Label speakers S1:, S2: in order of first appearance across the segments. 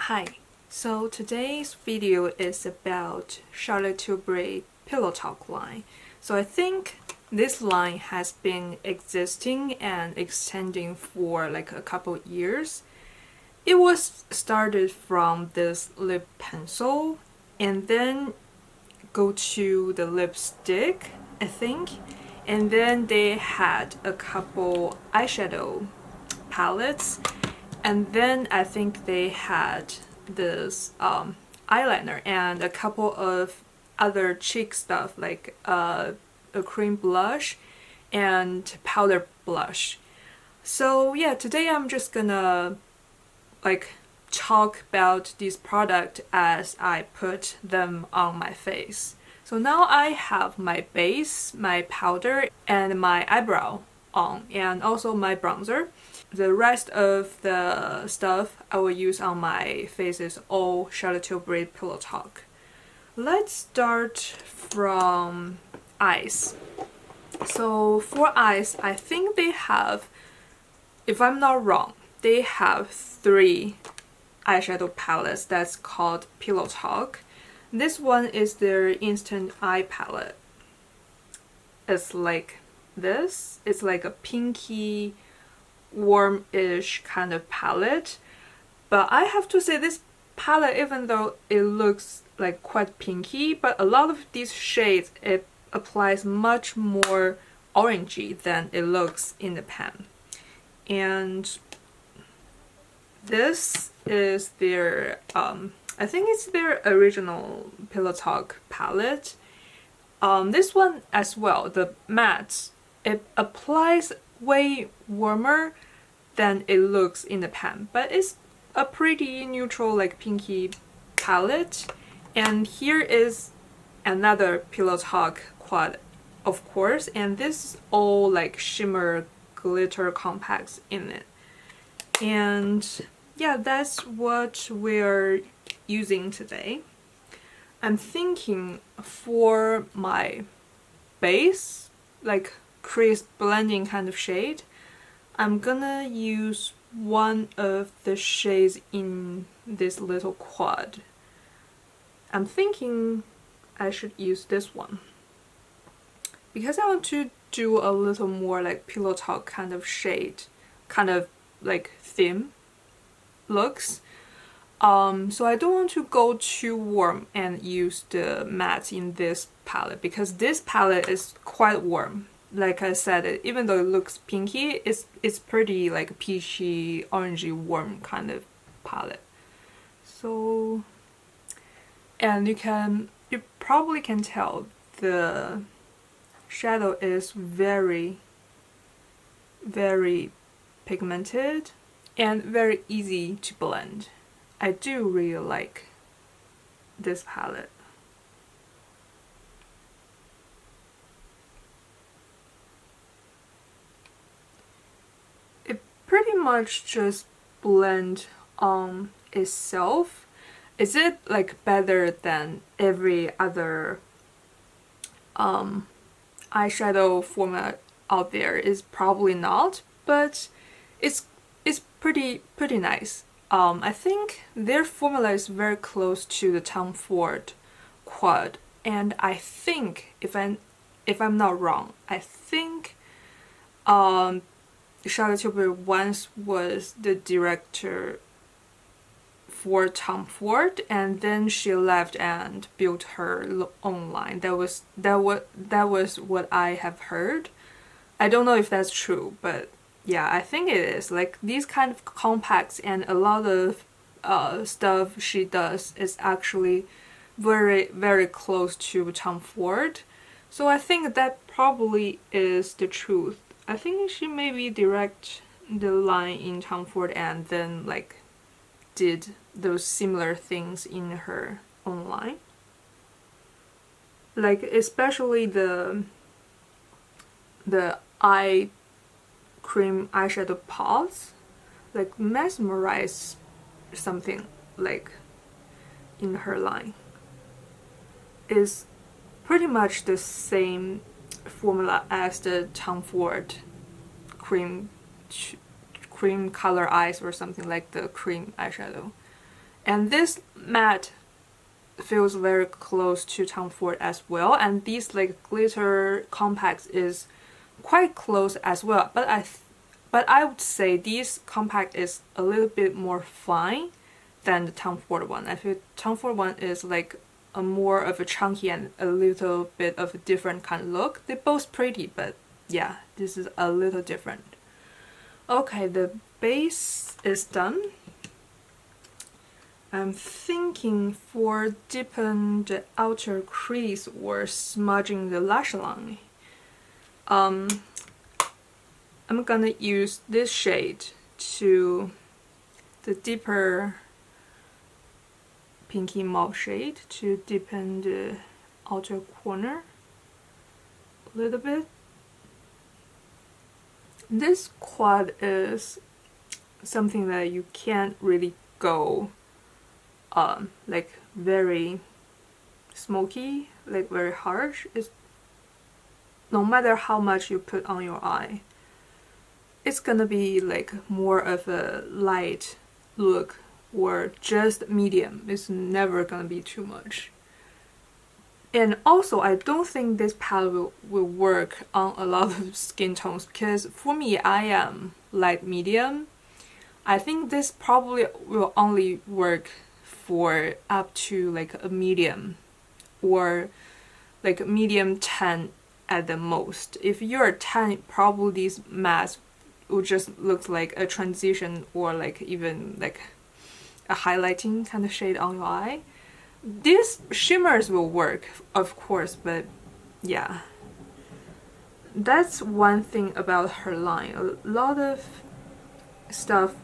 S1: Hi, so today's video is about Charlotte Tilbury Pillow Talk line. So I think this line has been existing and extending for like a couple years. It was started from this lip pencil and then go to the lipstick, I think, and then they had a couple eyeshadow palettes. And then I think they had this eyeliner and a couple of other cheek stuff like a cream blush and powder blush. So yeah, today I'm just gonna like talk about this product as I put them on my face. So now I have my base, my powder, and my eyebrow on, and also my bronzer. The rest of the stuff I will use on my face is all Charlotte Tilbury Pillow Talk. Let's start from eyes. So for eyes, I think they have, if I'm not wrong, they have 3 eyeshadow palettes that's called Pillow Talk. This one is their Instant Eye Palette. It's like this. It's like a pinky, warm-ish kind of palette, but I have to say this palette, even though it looks like quite pinky, but a lot of these shades it applies much more orangey than it looks in the pan. And this is their I think it's their original Pillow Talk palette. This one as well, the matte, it applies way warmer than it looks in the pan, but it's a pretty neutral like pinky palette. And here is another Pillow Talk quad, of course, and this is all like shimmer glitter compacts in it. And yeah, that's what we're using today. I'm thinking for my base, like crisp blending kind of shade, I'm gonna use one of the shades in this little quad. I'm thinking I should use this one because I want to do a little more like Pillow Talk kind of shade, kind of like theme looks. So I don't want to go too warm and use the matte in this palette because this palette is quite warm. Like I said, even though it looks pinky, it's pretty like peachy, orangey, warm kind of palette. So, and you probably can tell the shadow is very, very pigmented and very easy to blend. I do really like this palette. It pretty much just blends on itself. Is it like better than every other eyeshadow format out there? Is probably not, but it's pretty nice. I think their formula is very close to the Tom Ford quad, and I think if I'm not wrong, I think Charlotte Tilbury once was the director for Tom Ford, and then she left and built her own line. That was what I have heard. I don't know if that's true, but yeah, I think it is. Like these kind of compacts and a lot of stuff she does is actually very, very close to Tom Ford. So I think that probably is the truth. I think she maybe direct the line in Tom Ford and then like did those similar things in her own line. Like especially the eye cream eyeshadow pods, like mesmerize something like in her line. Is pretty much the same formula as the Tom Ford cream color eyes or something like the cream eyeshadow. And this matte feels very close to Tom Ford as well, and these like glitter compacts is quite close as well, but I would say this compact is a little bit more fine than the Tom Ford one. I feel Tom Ford one is like a more of a chunky and a little bit of a different kind of look. They're both pretty, but yeah, this is a little different. Okay, the base is done. I'm thinking for deepen the outer crease or smudging the lash line. I'm gonna use this shade to the deeper pinky mauve shade to deepen the outer corner a little bit. This quad is something that you can't really go like very smoky, like very harsh. It's no matter how much you put on your eye, it's gonna be like more of a light look or just medium. It's never gonna be too much. And also, I don't think this palette will work on a lot of skin tones, because for me, I am light medium. I think this probably will only work for up to like a medium or like a medium 10 at the most. If you're 10, probably these mattes will just look like a transition or like even like a highlighting kind of shade on your eye. These shimmers will work, of course, but yeah. That's one thing about her line. A lot of stuff,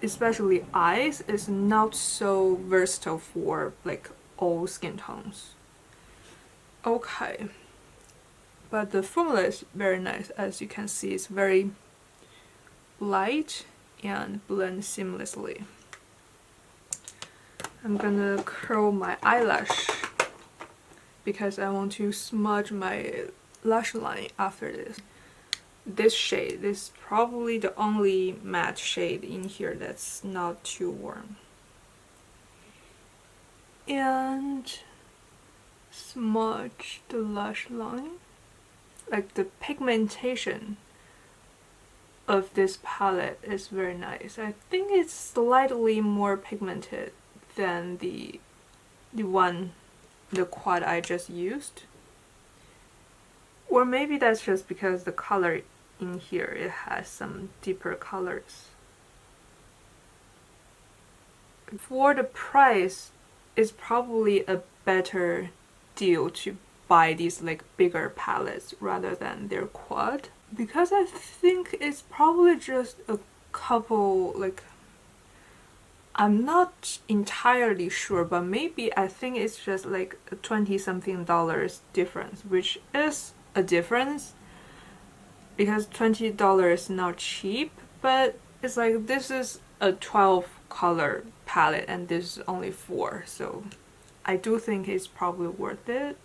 S1: especially eyes, is not so versatile for like all skin tones. Okay. But the formula is very nice. As you can see, it's very light and blend seamlessly. I'm gonna curl my eyelash because I want to smudge my lash line after this. This shade is probably the only matte shade in here that's not too warm. And smudge the lash line. Like the pigmentation of this palette is very nice. I think it's slightly more pigmented than the quad I just used. Or maybe that's just because the color in here, it has some deeper colors. For the price, it's probably a better deal to buy these like bigger palettes rather than their quad, because I think it's probably just a couple, like, I'm not entirely sure, but maybe I think it's just like a $20-something difference, which is a difference because $20 is not cheap, but it's like this is a 12 color palette and this is only 4, so I do think it's probably worth it.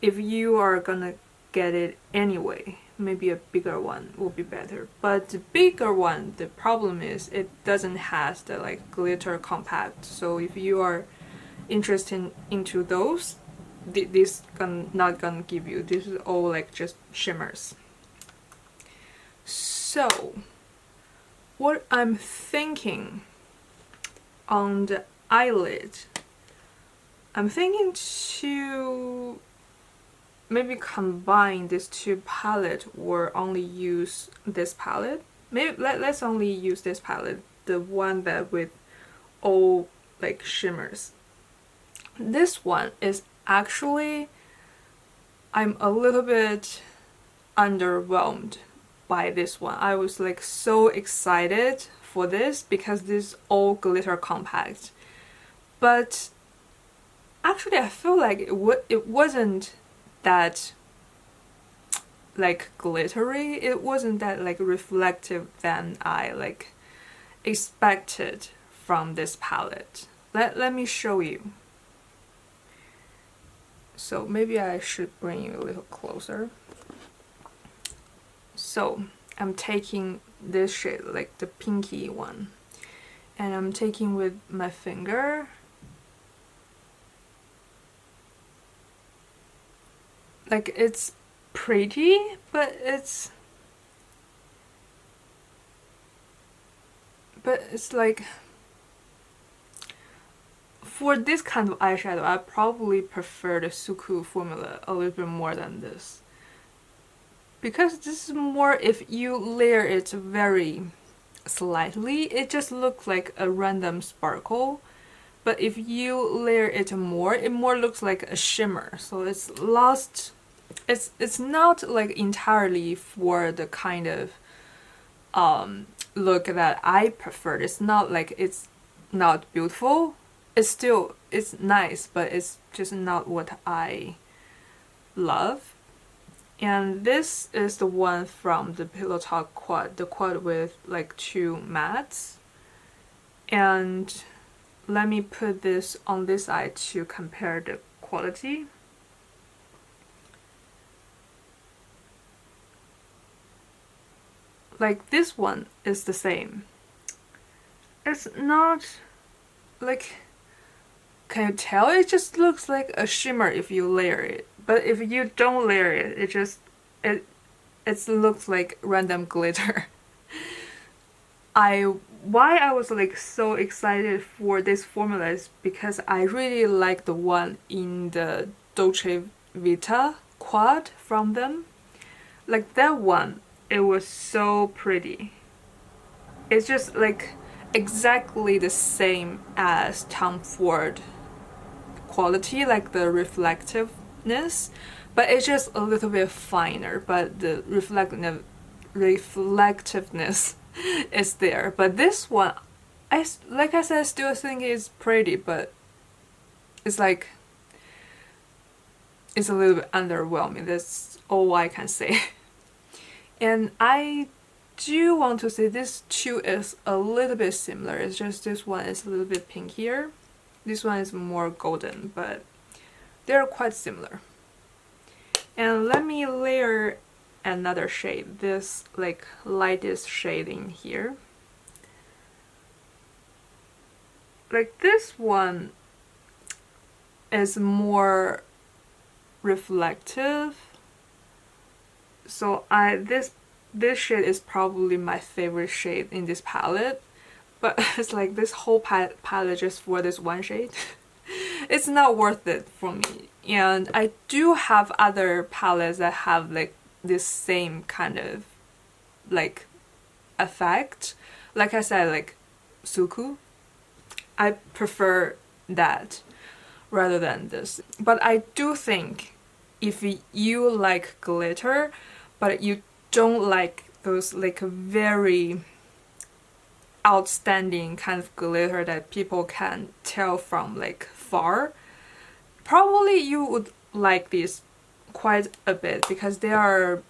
S1: If you are gonna get it anyway, maybe a bigger one will be better. But the bigger one, the problem is it doesn't have the like glitter compact. So if you are interested into those, this not gonna give you. This is all like just shimmers. So what I'm thinking on the eyelid, I'm thinking to maybe combine these two palettes or only use this palette. Maybe let's only use this palette, the one that with all like shimmers. This one is actually, I'm a little bit underwhelmed by this one. I was like so excited for this because this is all glitter compact, but actually I feel like it wasn't that like glittery. It wasn't that like reflective than I like expected from this palette. Let me show you. So maybe I should bring you a little closer. So I'm taking this shade, like the pinky one, and I'm taking with my finger. Like, it's pretty, but it's like, for this kind of eyeshadow, I probably prefer the SUQQU formula a little bit more than this. Because this is more, if you layer it very slightly, it just looks like a random sparkle. But if you layer it more looks like a shimmer. So it's lost, it's not like entirely for the kind of look that I prefer. It's not like it's not beautiful. It's nice, but it's just not what I love. And this is the one from the Pillow Talk quad, the quad with like 2 mattes. And let me put this on this eye to compare the quality. Like, this one is the same. It's not like, can you tell? It just looks like a shimmer if you layer it. But if you don't layer it, it looks like random glitter. Why I was like so excited for this formula is because I really like the one in the Dolce Vita quad from them. Like, that one, it was so pretty. It's just like exactly the same as Tom Ford quality, like the reflectiveness, but it's just a little bit finer, but the reflectiveness is there. But this one, like I said, I still think it's pretty, but it's like, it's a little bit underwhelming. That's all I can say. And I do want to say this too is a little bit similar. It's just this one is a little bit pinkier. This one is more golden, but they're quite similar. And let me layer another shade, this like lightest shade in here. Like, this one is more reflective. So this shade is probably my favorite shade in this palette, but it's like this whole palette just for this one shade. It's not worth it for me. And I do have other palettes that have like this same kind of like effect. Like I said, like SUQQU, I prefer that rather than this. But I do think if you like glitter, but you don't like those like very outstanding kind of glitter that people can tell from like far, probably you would like these quite a bit, because they are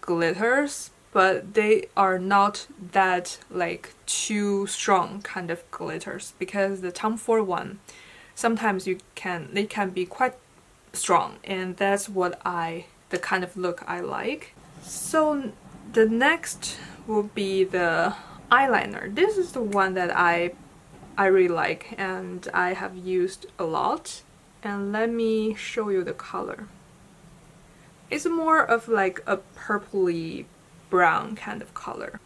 S1: glitters, but they are not that like too strong kind of glitters, because the Tom Ford one sometimes they can be quite strong, and that's the kind of look I like. So the next will be the eyeliner. This is the one that I really like and I have used a lot. And let me show you the color. It's more of like a purpley brown kind of color.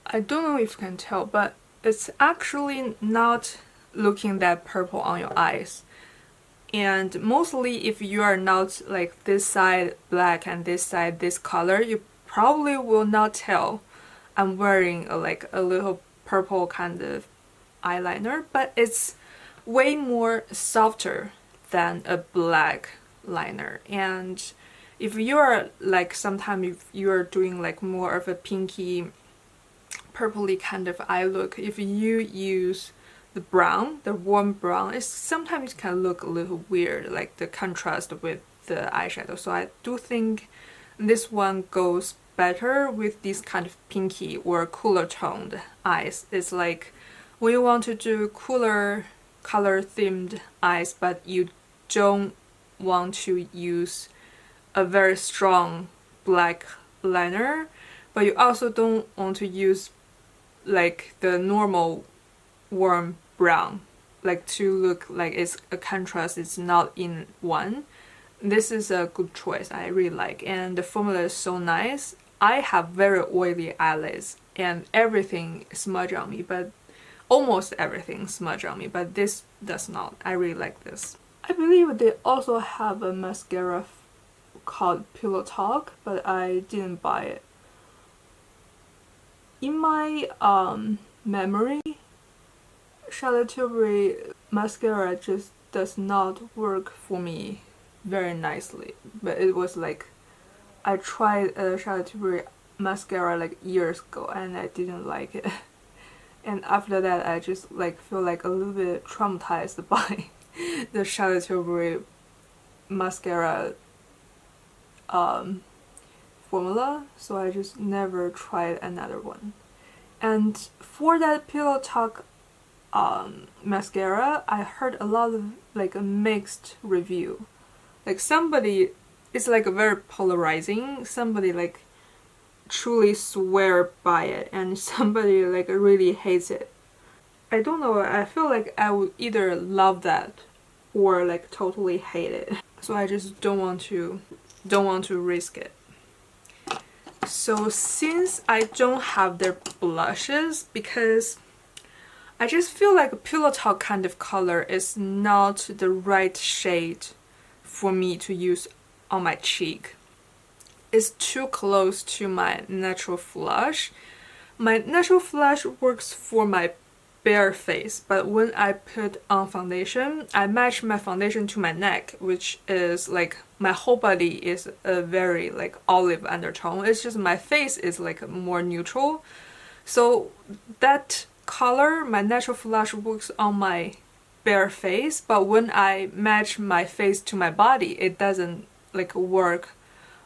S1: I don't know if you can tell, but it's actually not looking that purple on your eyes. And mostly if you are not like this side black and this side this color, you probably will not tell I'm wearing like a little purple kind of eyeliner, but it's way more softer than a black liner. And if you are like, sometimes if you are doing like more of a pinky purpley kind of eye look, if you use the brown, the warm brown, it sometimes can look a little weird, like the contrast with the eyeshadow. So I do think this one goes better with these kind of pinky or cooler toned eyes. It's like when you want to do cooler color themed eyes, but you don't want to use a very strong black liner, but you also don't want to use like the normal warm brown, like to look like it's a contrast, it's not in one. This is a good choice. I really like, and the formula is so nice. I have very oily eyelids and everything smudge on me, but almost everything smudge on me, but this does not. I really like this. I believe they also have a mascara called Pillow Talk, but I didn't buy it. In my memory, Charlotte Tilbury mascara just does not work for me very nicely, but it was like I tried Charlotte Tilbury mascara like years ago and I didn't like it. And after that I just like feel like a little bit traumatized by the Charlotte Tilbury mascara formula, so I just never tried another one. And for that Pillow Talk mascara, I heard a lot of like a mixed review. Like somebody, it's like a very polarizing, somebody like truly swear by it and somebody like really hates it. I don't know, I feel like I would either love that or like totally hate it. So I just don't want to risk it. So since I don't have their blushes, because I just feel like a Pillow Talk kind of color is not the right shade for me to use on my cheek. It's too close to my natural flush. My natural flush works for my bare face, but when I put on foundation, I match my foundation to my neck, which is like my whole body is a very like olive undertone. It's just my face is like more neutral. So that color, my natural flush, works on my bare face, but when I match my face to my body, it doesn't like work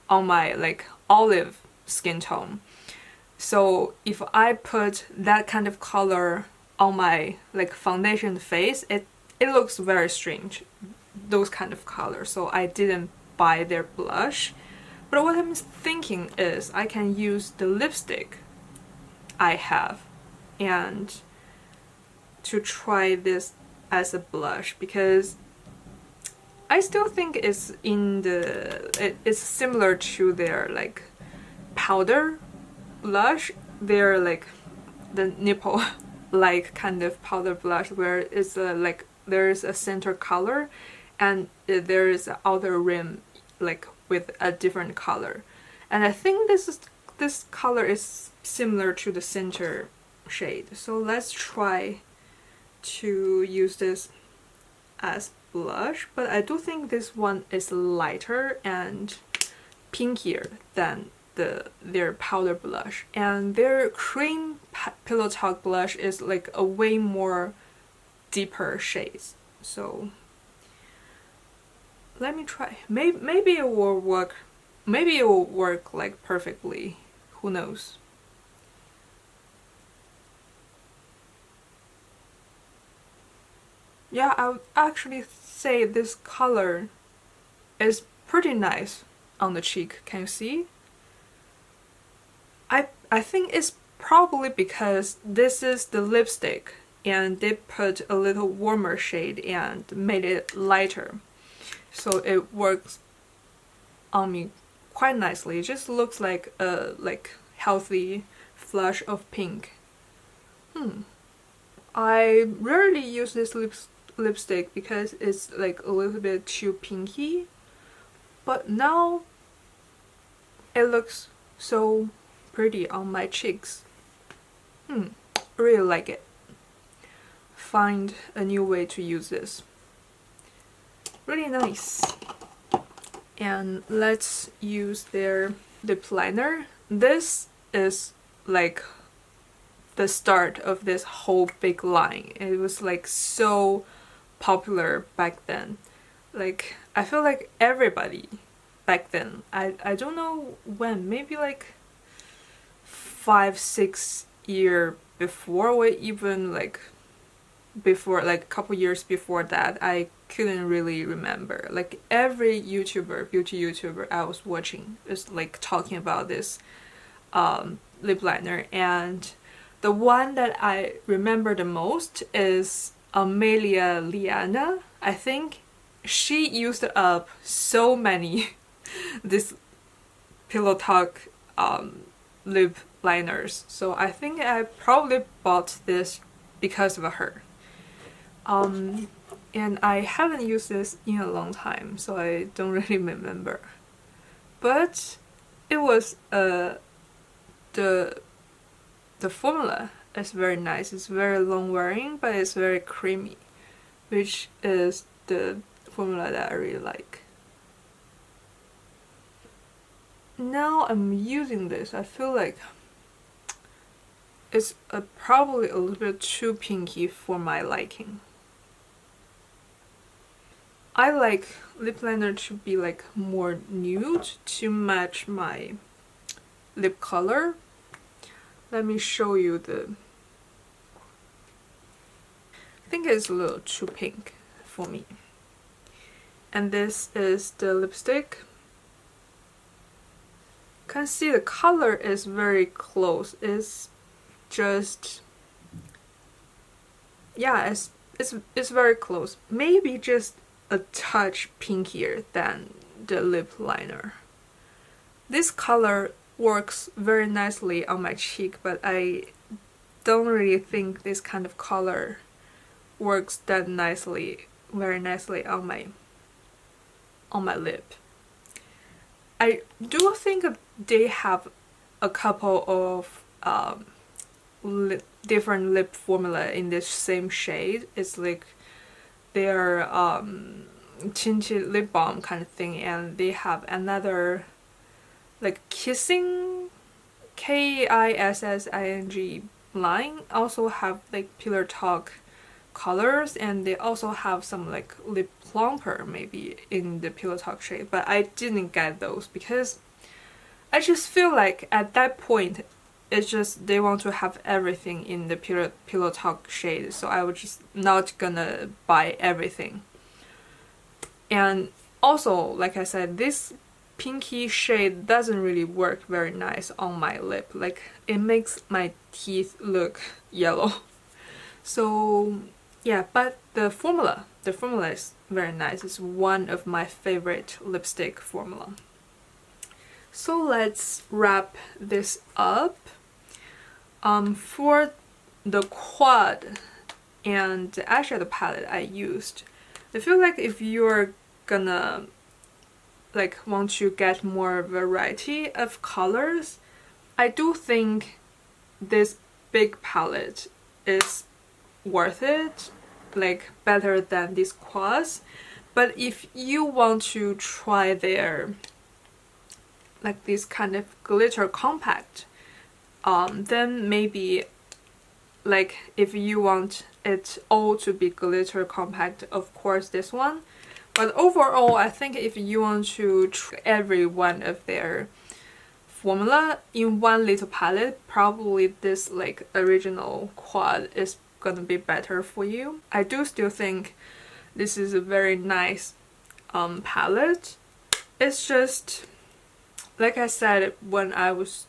S1: on my like olive skin tone. So if I put that kind of color on my like foundation face, it looks very strange, those kind of colors. So I didn't buy their blush. But what I'm thinking is I can use the lipstick I have and to try this as a blush, because I still think it's it's similar to their like powder blush. They're like the nipple like kind of powder blush where it's like there's a center color and there is an outer rim like with a different color. And I think this color is similar to the center shade. So let's try to use this as blush, but I do think this one is lighter and pinkier than their powder blush, and their cream Pillow Talk blush is like a way more deeper shades. So let me try. Maybe it will work. Maybe it will work like perfectly. Who knows? Yeah, I would actually say this color is pretty nice on the cheek. Can you see? I think it's probably because this is the lipstick and they put a little warmer shade and made it lighter. So it works on me quite nicely. It just looks like a healthy flush of pink. I rarely use this lipstick because it's like a little bit too pinky, but now it looks so pretty on my cheeks. Really like it. Find a new way to use this. Really nice. And let's use their lip liner. This is like the start of this whole big line. It was like so popular back then. Like I feel like everybody back then, I don't know when, maybe like 5-6 years before, or even like before, like a couple years before that, I couldn't really remember. Like every YouTuber, beauty YouTuber I was watching is like talking about this lip liner, and the one that I remember the most is Amelia Liana. I think she used up so many this Pillow Talk lip liners, so I think I probably bought this because of her. And I haven't used this in a long time, so I don't really remember. But it was the formula is very nice. It's very long wearing, but it's very creamy, which is the formula that I really like. Now I'm using this, I feel like it's probably a little bit too pinky for my liking. I like lip liner to be like more nude to match my lip color. Let me show you the... I think it's a little too pink for me. And this is the lipstick. You can see the color is very close. It's just... yeah, it's very close. Maybe just a touch pinkier than the lip liner. This color works very nicely on my cheek, but I don't really think this kind of color works that nicely, very nicely on my lip. I do think they have a couple of different lip formula in this same shade. It's like they're tinted lip balm kind of thing, and they have another like kissing, KISSING line, also have like Pillow Talk colors, and they also have some like lip plumper maybe in the Pillow Talk shade, but I didn't get those because I just feel like at that point it's just they want to have everything in the Pillow Talk shade, so I was just not gonna buy everything. And also, like I said, this pinky shade doesn't really work very nice on my lip. Like, it makes my teeth look yellow. So yeah, but the formula is very nice. It's one of my favorite lipstick formula. So let's wrap this up. For the quad and the eyeshadow palette I used, I feel like if you're gonna like want to get more variety of colors, I do think this big palette is worth it, like better than these quads. But if you want to try their like this kind of glitter compact, then maybe like if you want it all to be glitter compact, of course this one. But overall, I think if you want to try every one of their formula in one little palette, probably this like original quad is gonna be better for you. I do still think this is a very nice palette. It's just, like I said when I was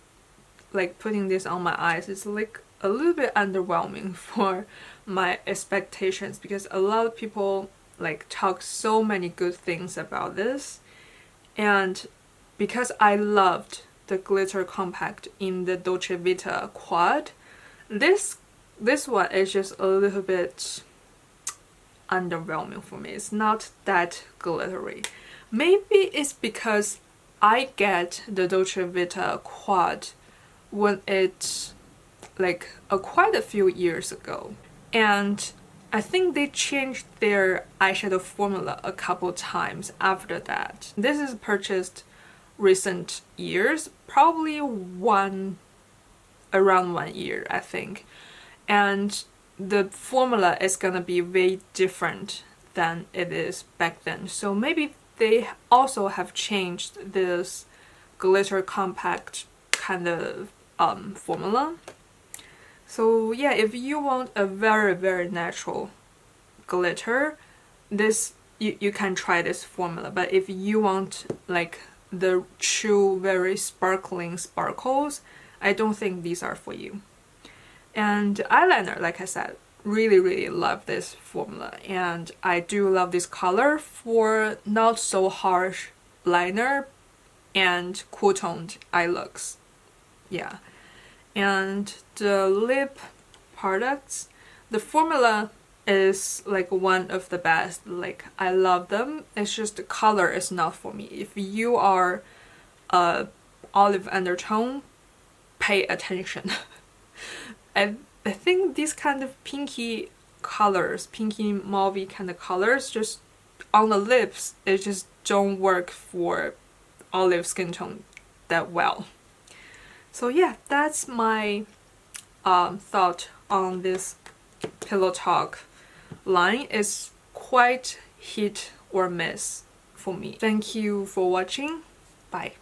S1: like putting this on my eyes, it's like a little bit underwhelming for my expectations, because a lot of people like talk so many good things about this, and because I loved the glitter compact in the Dolce Vita quad, this one is just a little bit underwhelming for me. It's not that glittery. Maybe it's because I get the Dolce Vita quad when it's like quite a few years ago, and I think they changed their eyeshadow formula a couple times after that. This is purchased recent years, probably around 1 year, I think. And the formula is gonna be way different than it is back then. So maybe they also have changed this glitter compact kind of formula. So yeah, if you want a very natural glitter, this you can try this formula. But if you want like the true very sparkling sparkles, I don't think these are for you. And eyeliner, like I said, really love this formula, and I do love this color for not so harsh liner and cool toned eye looks. Yeah. And the lip products, the formula is like one of the best. Like, I love them. It's just the color is not for me. If you are olive undertone, pay attention. I think these kind of pinky colors, pinky mauvey kind of colors, just on the lips, it just don't work for olive skin tone that well. So yeah, that's my thought on this Pillow Talk line. It's quite hit or miss for me. Thank you for watching. Bye.